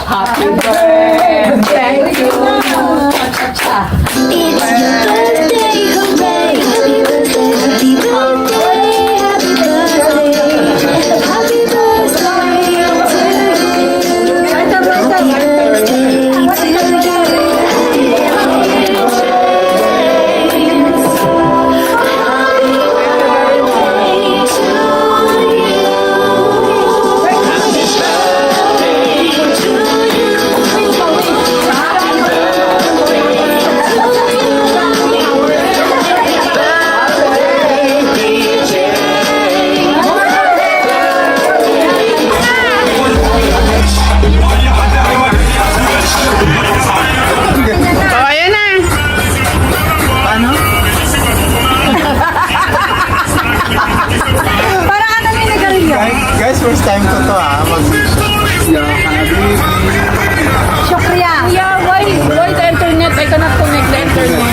Happy birthday to you. It's your birthday, hooray! Happy birthday, happy birthday, happy birthday, happy Ayan na. Ano? Parang ano may nagaling yun? Guys, first time ko to Shukriya. Yeah, why the internet? I cannot connect the internet.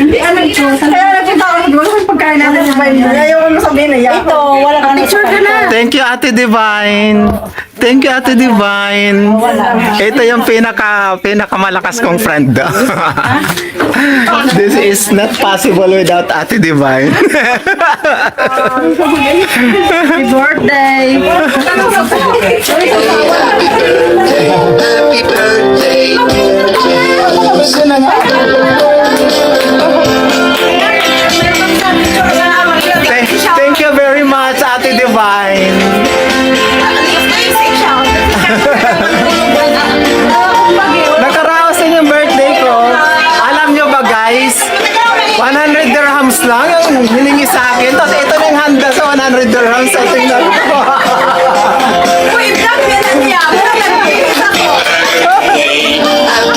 Kaya nakita ko siguro sa pagkain natin sa bayan. Ayaw ko sabihin na yan. Ito, wala ka picture ka na. Thank you, Ate Divine. Thank you, Ate Divine. Ito yung pinakamalakas kong friend. This is not possible without Ate Divine. Happy birthday. Thank you very much, Ate Divine. Nakaraos din yung birthday ko. Alam nyo ba guys, 100 dirhams lang yung hiningi sa akin. Tapos ito na yung handa sa 100 dirhams. So tingnan ko.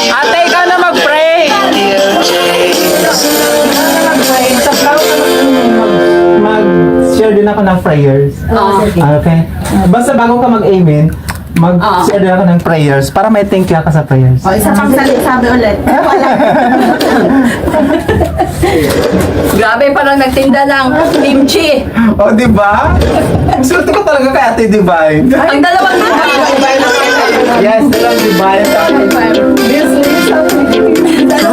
Ate, ikaw na mag-pray. Mag-share din ako ng prayers. Okay? Basta bago ka mag-amen, mag-share din ako ng prayers para may thank you ako sa prayers. Isa pang sabi ulit. Grabe, parang nagtinda ng kimchi. O, di ba? Swerte ko talaga kay Ate Divine. Ang dalawang Yes, dalawang Divine.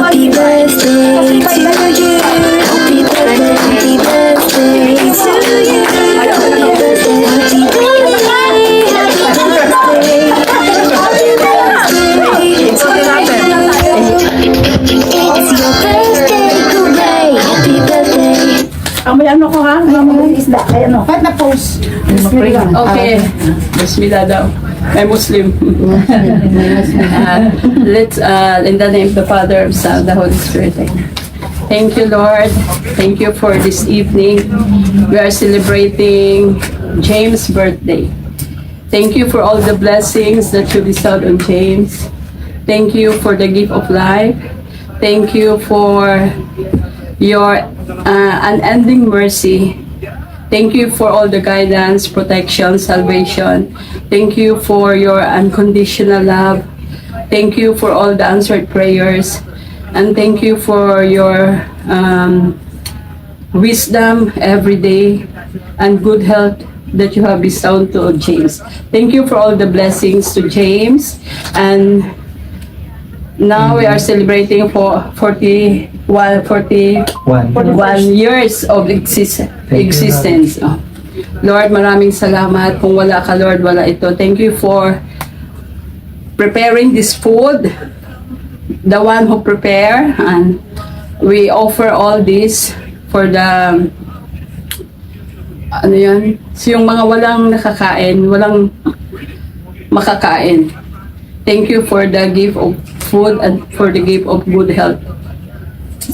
Happy birthday to you. Happy birthday, happy birthday to you. Happy birthday, happy birthday, happy birthday to you. It's your birthday, hooray! Happy birthday. Ang may ano ko ha? May isda. Ay ano? Kahit na post. Okay. Bismillah daw. May Muslim. Let's, in the name of the Father, of the Son, the Holy Spirit. Thank you, Lord. Thank you for this evening. We are celebrating James' birthday. Thank you for all the blessings that you bestowed on James. Thank you for the gift of life. Thank you for your unending mercy. Thank you for all the guidance, protection, salvation. Thank you for your unconditional love. Thank you for all the answered prayers. And thank you for your wisdom every day and good health that you have bestowed to James. Thank you for all the blessings to James. And now we are celebrating for 41 years of existence. Oh. Lord, maraming salamat. Kung wala ka, Lord, wala ito. Thank you for preparing this food, the one who prepare, and we offer all this for the ano yan? So yung mga walang nakakain, walang makakain. Thank you for the gift of food and for the gift of good health.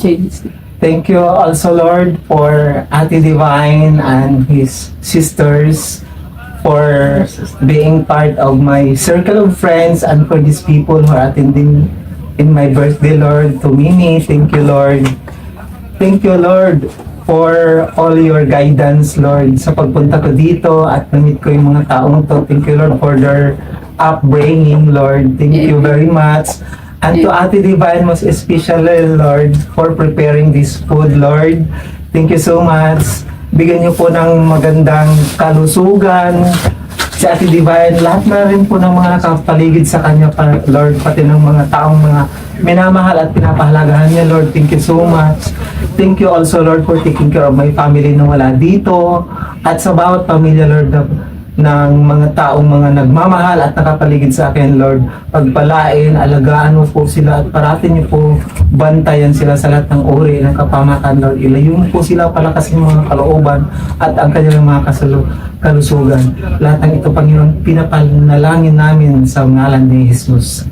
James. Thank you also, Lord, for Ate Divine and his sisters for being part of my circle of friends and for these people who are attending in my birthday, Lord. To Mimi, thank you, Lord. Thank you, Lord, for all your guidance, Lord, sa pagpunta ko dito at na-meet ko yung mga taong to. Thank you, Lord, for their upbringing, Lord. Thank you very much. And to Ate Divine, most especially, Lord, for preparing this food, Lord. Thank you so much. Bigyan niyo po ng magandang kalusugan si Ate Divine, lahat na rin po ng mga nakapaligid sa kanya, Lord, pati ng mga taong mga minamahal at pinapahalagahan niya, Lord. Thank you so much. Thank you also, Lord, for taking care of my family na wala dito at sa bawat pamilya, Lord, ng mga taong mga nagmamahal at nakapaligid sa akin, Lord. Pagpalain, alagaan mo po sila at parating niyo po bantayan sila sa lahat ng uri ng kapamakan, Lord. Ilayo mo po sila, palakasin mga kalooban at ang kanilang mga kalusugan. Lahat ng ito, Panginoon, pinapanalangin namin sa ngalan ni Jesus.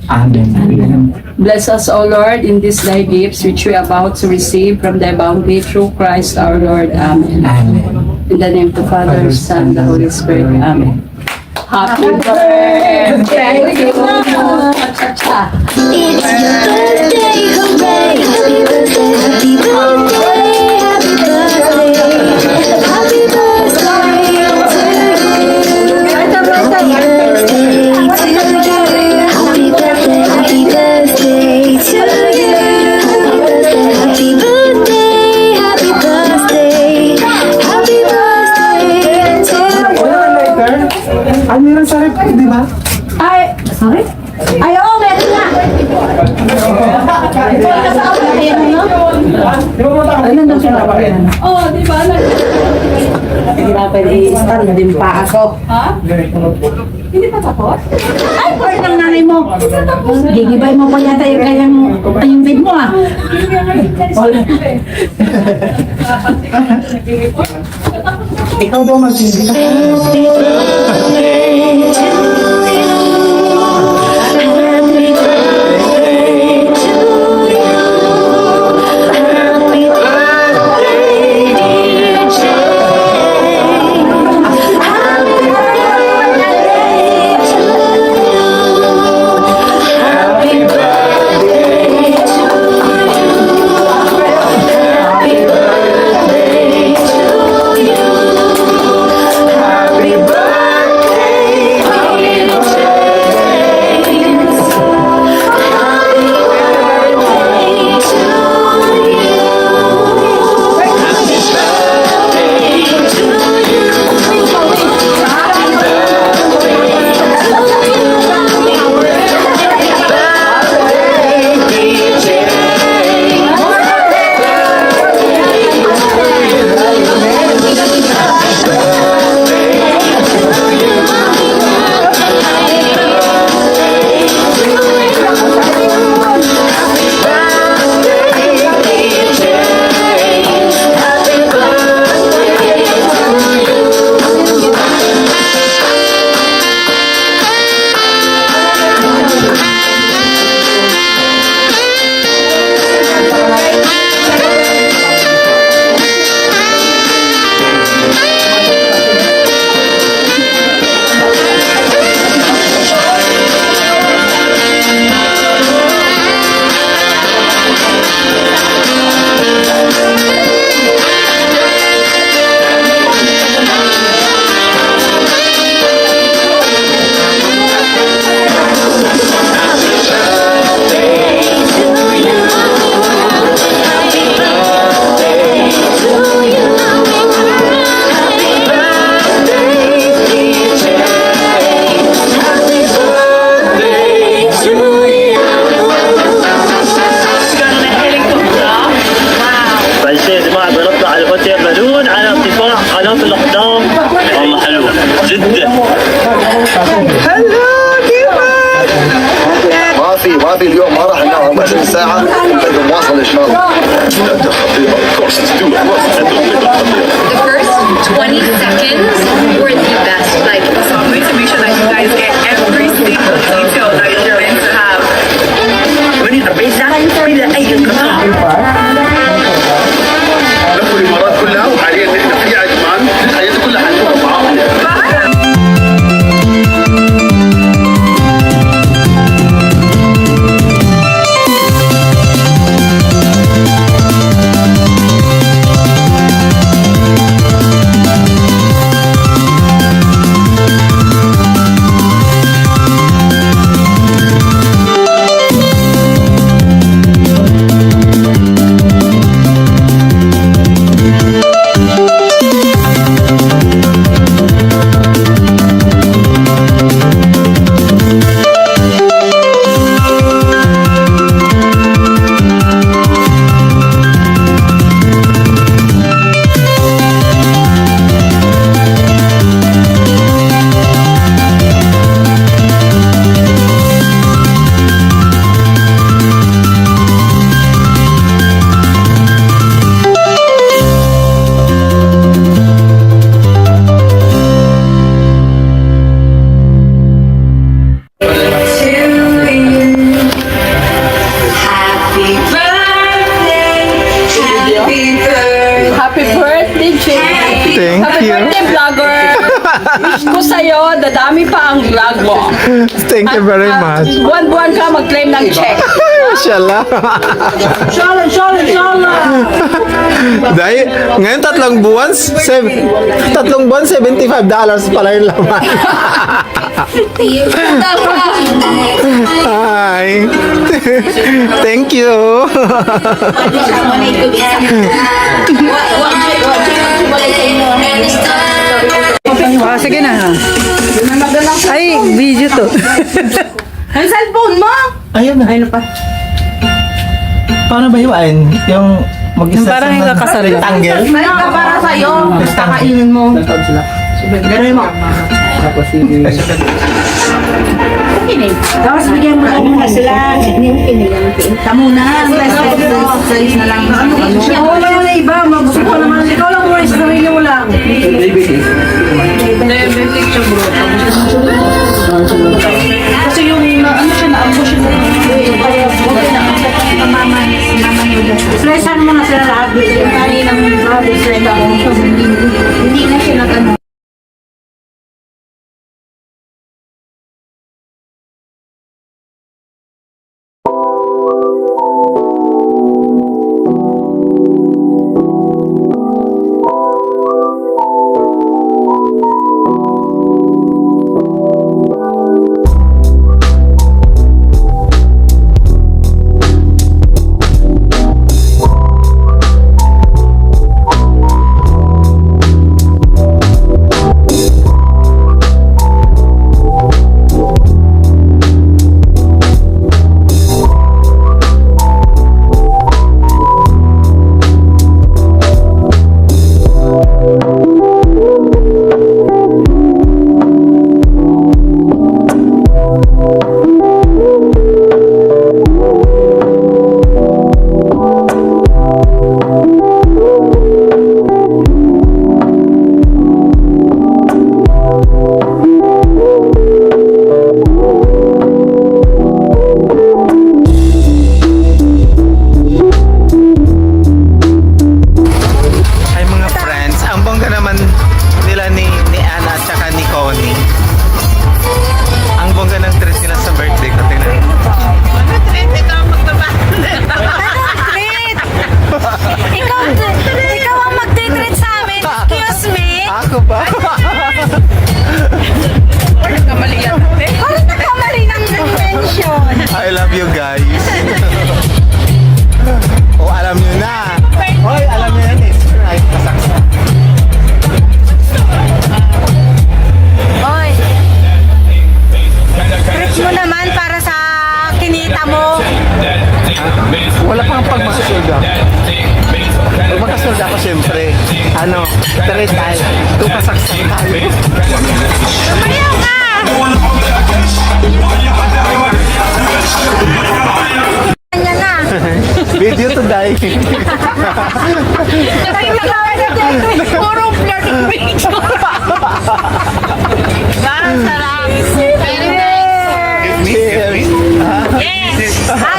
Amen. Amen. Bless us, O Lord, in these thy gifts which we are about to receive from thy bounty through Christ our Lord. Amen. Amen. In the name of the Father, Son, and the Holy Spirit. Amen. Happy birthday to you. Cha-cha-cha. It's your birthday, hooray! Happy birthday, happy birthday, happy birthday, happy birthday to you. Happy birthday to you. Happy birthday, happy birthday to you. Happy birthday, happy birthday, happy birthday to you. Wala ka lighter? Ay, meron sa rep, di ba? Ay, sorry? Ay, oo, meron na. Ano daw siya? Oh, di ba? Hirapan i-stand din pa ako. Ha? Hindi pa tapos? Ay, part ng nanay mo. Gigibay mo pa yata yung bid mo ah. Ikaw daw mag-ibig. Happy birthday to you. Happy birthday to you. Happy birthday, dear Jane. Happy birthday to you. Happy birthday to you. Happy birthday to you. Happy birthday, dear James. Happy birthday to you. Happy birthday to you. Happy birthday, dear فالشيء جماعة ضربنا على فتح بلون على ارتفاع قناة الأقدام والله حلوة جدا ما في اليوم ما راح ننام 20 ساعة لازم نواصل إن شاء الله. The first 20 seconds were the best. Like, so I'm going to make sure that you guys get every single detail that you're meant to have. من يطبع الزعل إلى أي قطاع لفوا الإمارات كلها وحاليا نحن في عجمان الحياة كلها حنشوفها معاهم. Thank Happy you. birthday, vlogger! Wish ko sa'yo, dadami pa ang vlog mo. Thank you very much. Buwan-buwan ka mag-claim ng check. Inshallah. Inshallah! Dahil, ngayon tatlong buwan, $75 pala yung laman. Hi. Thank you. Sige na ha. Ay, video to. Ang cellphone mo! Ayun na. Ayun pa. Paano ba hiwain? Yung mag-isa Parang sa ikakasal lang. rectangle? Meron ka para sa'yo. Kakainin mo. Gano'n mo. Tapos Tapos bigyan mo na sila. Muna. Size na lang. Oo, may wala iba. Magusto ko naman. Ikaw lang muna. Sa sarili mo lang. Kasi yung ano siya na-ambush siya. Stressan mo na sila lahat. Kaya ng stress ako. Hindi na siya nag-ano. I love you guys. Oh, alam nyo na. Hoy, alam nyo yan eh. Ay, kasaksa. Oy. Treat mo naman para sa kinita mo. Wala pang pagmakasulda. Pag makasulda ako siyempre, treat tayo. Ito kasaksa tayo. Ayaw ka! Kanya na. Video to die. Puro flirting page. Parang sarap. Very nice. Yes.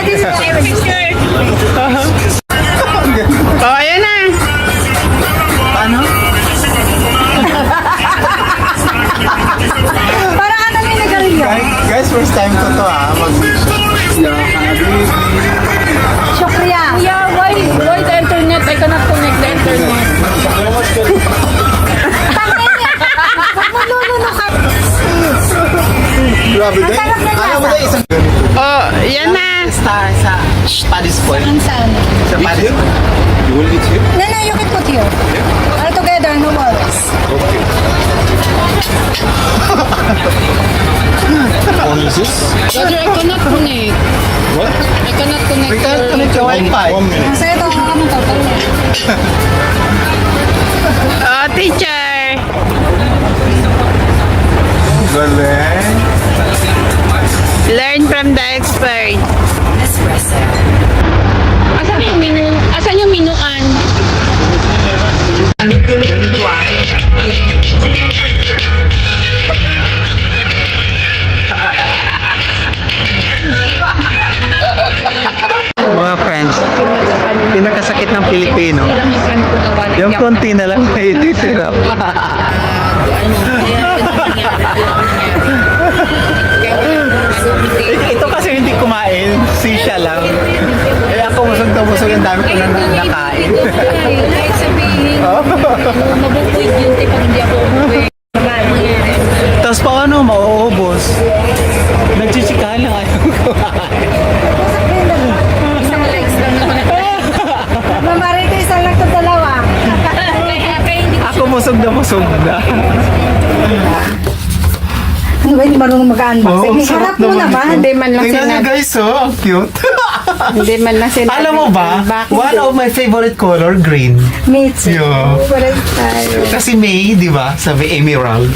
This is my picture. Oh, ayan na. Paano? Parang ano may nagaling yun? Guys, first time ko to Shukriya. Yeah, why the internet? I cannot connect the internet. Maluluno ka. Grabe din. Alam mo na isang... Oh, yan na. Sa Paddy's Point. Saan? Sa Paddy's Point. You will eat here? No, you can put here. All together, no worries. Okay. What is this? Brother, I cannot connect. What? I cannot connect. We can't connect your Wi-Fi. 1 minute. Masaya ito ang kamang total. Oh, teacher! Galing. Learn from the expert. Asan yung menu? Asan yung minuan? Mga friends, pinakasakit ng Pilipino, Yung konti na lang may titira pa. Ito kasi hindi kumain, si siya lang. Eh ako busog na busog, ang dami ko na nakain. Tapos paano mauubos? Nagchichikahan lang ayaw kumain. Mamari ko isang lang ito dalawa. Ako busog na. Ano ba, hindi marunong mag-unboxing? Oh, sarap Harap mo naman naman. ito. Hindi man lang Tingnan niyo sinabi. guys, oh, ang cute. Hindi man lang sinabi. Alam mo ba, Bakit? one of my favorite color, green. Me too. Yeah. Parang tayo. Kasi May, di ba? Sabi emerald.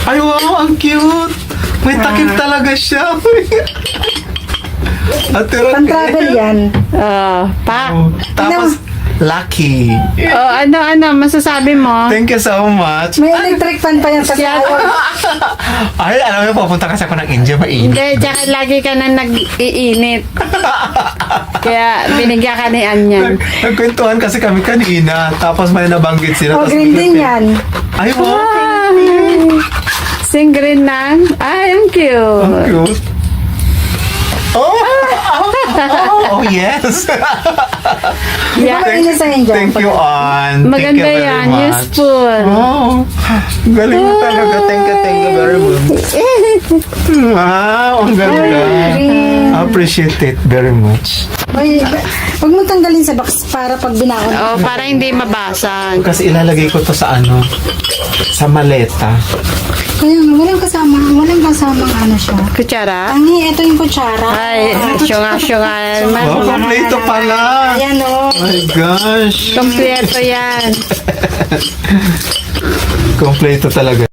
Ay, wow, ang cute. May takip talaga siya. At Pan-travel yan. Pa. Tapos, lucky. Oh, ano, masasabi mo? Thank you so much. May electric fan pa yan kasi ayaw. Ay, alam mo, papunta kasi ako ng India, mainit. Hindi, tsaka lagi ka na nag-iinit. Kaya binigyan ka ni Anyan. Nagkwentuhan kasi kami kanina. Tapos may nabanggit sila. Oh, tapos green biglang- din yan. Ay, wow. Sing green na. Ay, ang Ang cute. cute. Oh, yes. Yeah. Ano yun sa India? Thank you, Ann. Maganda Thank you very yan. much. Useful. Oh, galing mo talaga. Thank you very much. Wow, ang ganda. Appreciate it very much. Uy, huwag mo tanggalin sa box para pag binaon. Oh, para hindi mabasag. Kasi ilalagay ko to sa ano, sa maleta. Kaya nga, walang kasamang ano siya. Kutsara? Tangi, ito yung kutsara. Ay, syunga-syunga. Oh, kompleto pala. Ayan o. Oh my gosh. Kompleto yan. Kompleto talaga.